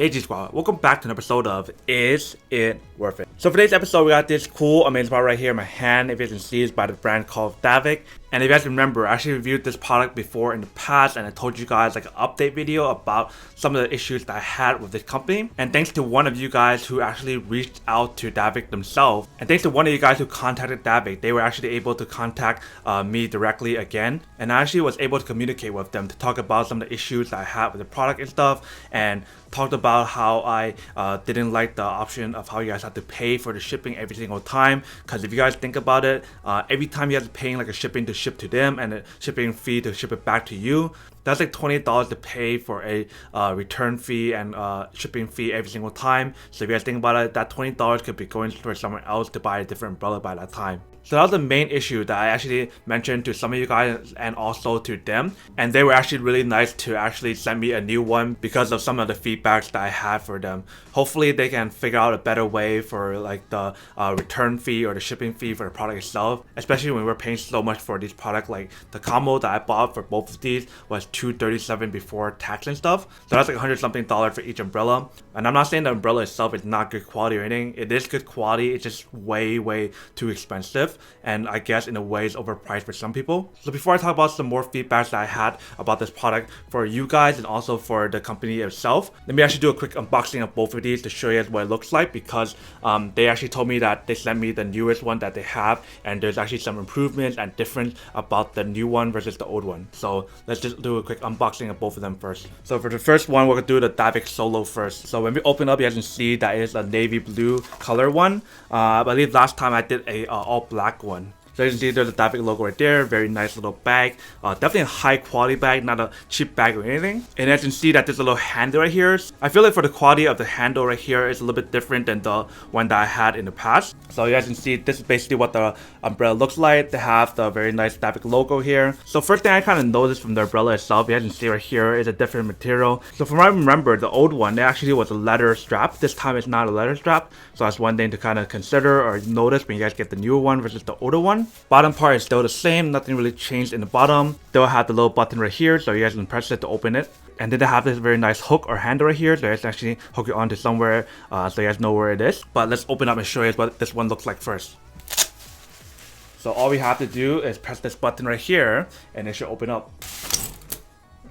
Hey G Squad, welcome back to an episode of Is It Worth It? So for today's episode, we got this cool, amazing product right here in my hand. If you can see, it's by the brand called Davek. And if you guys remember, I actually reviewed this product before in the past, and I told you guys like an update video about some of the issues that I had with this company. And thanks to one of you guys who actually reached out to Davek themselves, and thanks to one of you guys who contacted Davek, they were actually able to contact me directly again. And I actually was able to communicate with them to talk about some of the issues that I had with the product and stuff, and talked about how I didn't like the option of how you guys have to pay for the shipping every single time. Because if you guys think about it, every time you guys are paying like a shipping to ship to them and a shipping fee to ship it back to you, that's like $20 to pay for a return fee and shipping fee every single time. So if you guys think about it, that $20 could be going for someone else to buy a different umbrella by that time. So that was the main issue that I actually mentioned to some of you guys and also to them. And they were actually really nice to actually send me a new one because of some of the feedbacks that I had for them. Hopefully they can figure out a better way for like the return fee or the shipping fee for the product itself. Especially when we're paying so much for these products. Like the combo that I bought for both of these was $237 before tax and stuff. So that's like $100 something for each umbrella. And I'm not saying the umbrella itself is not good quality or anything. It is good quality. It's just way too expensive. And I guess in a way it's overpriced for some people. So before I talk about some more feedbacks that I had about this product for you guys and also for the company itself, let me actually do a quick unboxing of both of these to show you what it looks like, because they actually told me that they sent me the newest one that they have, and there's actually some improvements and difference about the new one versus the old one. So let's just do a quick unboxing of both of them first. So for the first one, we're gonna do the Davet Solo first. So when we open up, you guys can see that is a navy blue color one. I believe last time I did a all black one. So you can see there's a Davek logo right there. Very nice little bag. Definitely a high quality bag, not a cheap bag or anything. And as you can see that there's a little handle right here. I feel like for the quality of the handle right here is a little bit different than the one that I had in the past. So you guys can see this is basically what the umbrella looks like. They have the very nice Davek logo here. So first thing I kind of noticed from the umbrella itself, you guys can see right here is a different material. So from what I remember, the old one, it actually was a leather strap. This time it's not a leather strap. So that's one thing to kind of consider or notice when you guys get the newer one versus the older one. Bottom part is still the same, nothing really changed in the bottom. They'll have the little button right here, so you guys can press it to open it. And then they have this very nice hook or handle right here, so you guys actually hook it onto somewhere so you guys know where it is. But let's open up and show you what this one looks like first. So all we have to do is press this button right here and it should open up.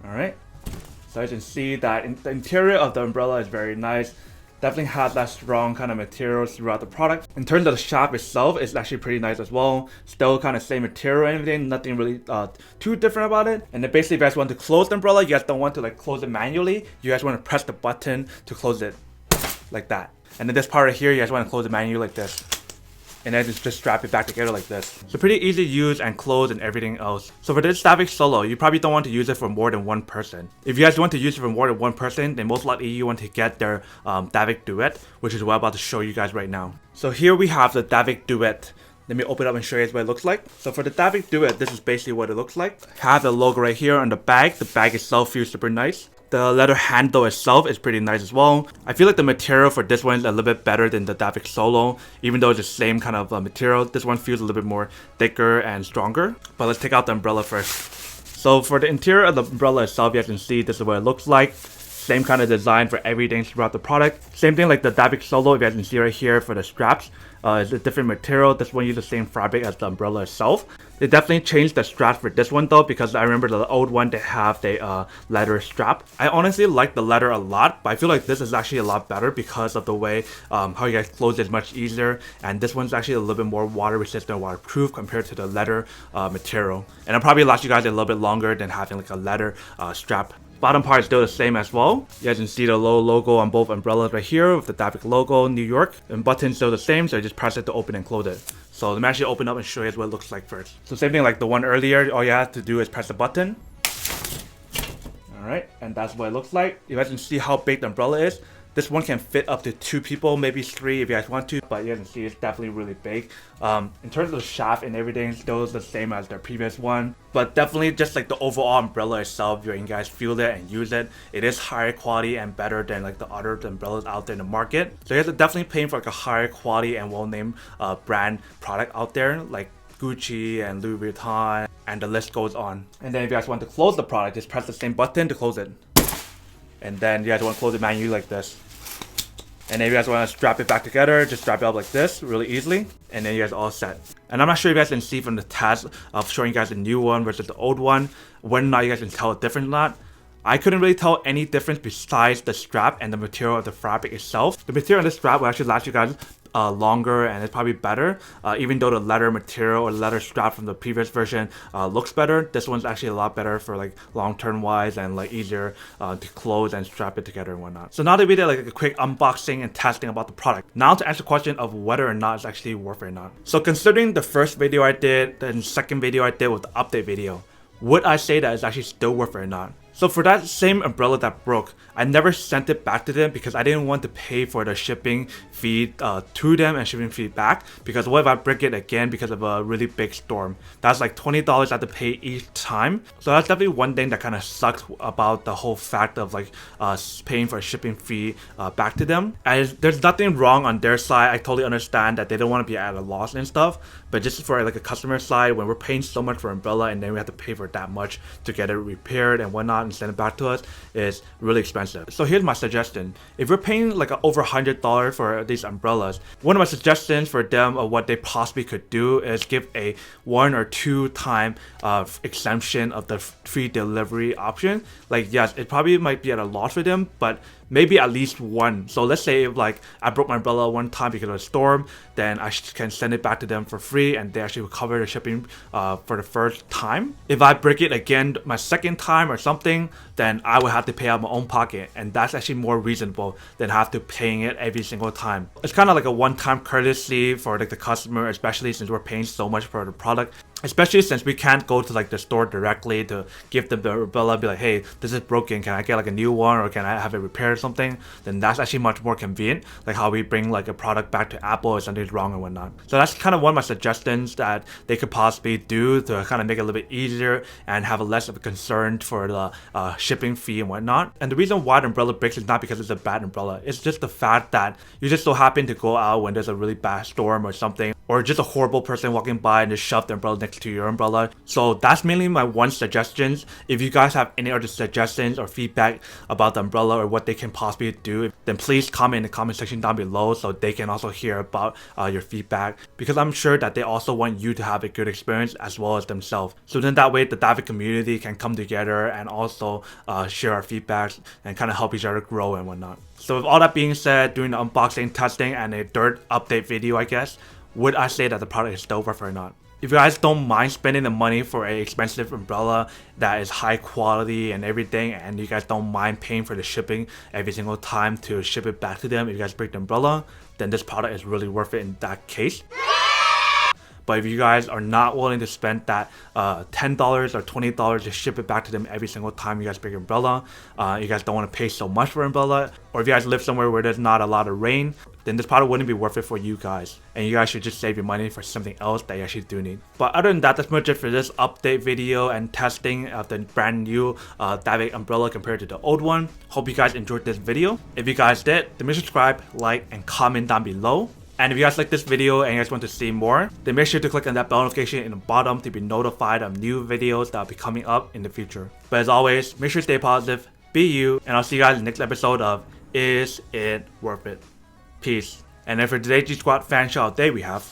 Alright, so you can see that the interior of the umbrella is very nice. Definitely has that strong kind of material throughout the product. In terms of the shaft itself, it's actually pretty nice as well. Still kind of same material and everything, nothing really too different about it. And then basically if you guys want to close the umbrella, you guys don't want to like close it manually. You guys want to press the button to close it like that. And then this part right here, you guys want to close it manually like this. And then just strap it back together like this. So pretty easy to use and close and everything else. So for this Davet Solo, you probably don't want to use it for more than one person. If you guys want to use it for more than one person, then most likely you want to get their Davek Duet, which is what I'm about to show you guys right now. So here we have the Davek Duet. Let me open it up and show you guys what it looks like. So for the Davek Duet, this is basically what it looks like. Have the logo right here on the bag. The bag itself feels super nice. The leather handle itself is pretty nice as well. I feel like the material for this one is a little bit better than the Davek Solo. Even though it's the same kind of material, this one feels a little bit more thicker and stronger. But let's take out the umbrella first. So for the interior of the umbrella itself, you guys can see this is what it looks like. Same kind of design for everything throughout the product. Same thing like the Davek Solo, if you guys can see right here for the straps. It's a different material. This one uses the same fabric as the umbrella itself. They definitely changed the straps for this one though, because I remember the old one they have the leather strap. I honestly like the leather a lot, but I feel like this is actually a lot better because of the way how you guys close it is much easier. And this one's actually a little bit more water resistant, waterproof compared to the leather material. And it'll probably last you guys a little bit longer than having like a leather strap. Bottom part is still the same as well. You guys can see the logo on both umbrellas right here with the Davek logo, New York. And button's still the same, so you just press it to open and close it. So let me actually open up and show you guys what it looks like first. So same thing like the one earlier, all you have to do is press the button. Alright, and that's what it looks like. You guys can see how big the umbrella is. This one can fit up to 2 people, maybe 3 if you guys want to, but you guys can see it's definitely really big. In terms of the shaft and everything, still is the same as the previous one, but definitely just like the overall umbrella itself, when you guys feel it and use it, it is higher quality and better than like the other umbrellas out there in the market. So you guys are definitely paying for like a higher quality and well-named brand product out there, like Gucci and Louis Vuitton, and the list goes on. And then if you guys want to close the product, just press the same button to close it. And then you guys want to close it manually like this. And then if you guys want to strap it back together, just strap it up like this really easily. And then you guys are all set. And I'm not sure if you guys can see from the test of showing you guys the new one versus the old one, whether or not you guys can tell a difference or not. I couldn't really tell any difference besides the strap and the material of the fabric itself. The material of the strap will actually last you guys longer, and it's probably better. Even though the leather material or leather strap from the previous version looks better, this one's actually a lot better for like long-term wise and like easier to close and strap it together and whatnot. So now that we did like a quick unboxing and testing about the product, now to answer the question of whether or not it's actually worth it or not. So considering the first video I did, the second video I did with the update video, would I say that it's actually still worth it or not? So for that same umbrella that broke, I never sent it back to them because I didn't want to pay for the shipping fee to them and shipping fee back, because what if I break it again because of a really big storm? That's like $20 I have to pay each time. So that's definitely one thing that kind of sucks about the whole fact of like paying for a shipping fee back to them. And there's nothing wrong on their side. I totally understand that they don't want to be at a loss and stuff, but just for like a customer side, when we're paying so much for an umbrella and then we have to pay for that much to get it repaired and whatnot and send it back to us, is really expensive. So here's my suggestion. If you're paying like over $100 for these umbrellas, one of my suggestions for them of what they possibly could do is give a 1 or 2 time exemption of the free delivery option. Like, yes, it probably might be at a loss for them, but maybe at least one. So let's say if like I broke my umbrella one time because of a storm, then I can send it back to them for free and they actually will cover the shipping for the first time. If I break it again my second time or something, then I would have to pay out my own pocket, and that's actually more reasonable than have to paying it every single time. It's kind of like a one-time courtesy for like the customer, especially since we're paying so much for the product. Especially since we can't go to like the store directly to give them the umbrella, be like, hey, this is broken, can I get like a new one, or can I have it repaired or something? Then that's actually much more convenient, like how we bring like a product back to Apple if something's wrong and whatnot. So that's kind of one of my suggestions that they could possibly do to kind of make it a little bit easier and have a less of a concern for the shipping fee and whatnot. And the reason why the umbrella breaks is not because it's a bad umbrella, it's just the fact that you just so happen to go out when there's a really bad storm or something, or just a horrible person walking by and just shove the umbrella next to your umbrella. So that's mainly my one suggestions. If you guys have any other suggestions or feedback about the umbrella or what they can possibly do, then please comment in the comment section down below so they can also hear about your feedback, because I'm sure that they also want you to have a good experience as well as themselves. So then that way the Davet community can come together and also share our feedbacks and kind of help each other grow and whatnot. So with all that being said, doing the unboxing, testing, and a third update video, I guess, would I say that the product is still worth it or not? If you guys don't mind spending the money for an expensive umbrella that is high quality and everything, and you guys don't mind paying for the shipping every single time to ship it back to them if you guys break the umbrella, then this product is really worth it in that case. But if you guys are not willing to spend that $10 or $20 to ship it back to them every single time you guys break your umbrella, you guys don't want to pay so much for an umbrella, or if you guys live somewhere where there's not a lot of rain, then this product wouldn't be worth it for you guys, and you guys should just save your money for something else that you actually do need. But other than that, that's much it for this update video and testing of the brand new Davet umbrella compared to the old one. Hope you guys enjoyed this video. If you guys did, then make sure to subscribe, like, and comment down below. And if you guys like this video and you guys want to see more, then make sure to click on that bell notification in the bottom to be notified of new videos that will be coming up in the future. But as always, make sure to stay positive, be you, and I'll see you guys in the next episode of Is It Worth It? Peace. And then for today's G Squad fan shout out day we have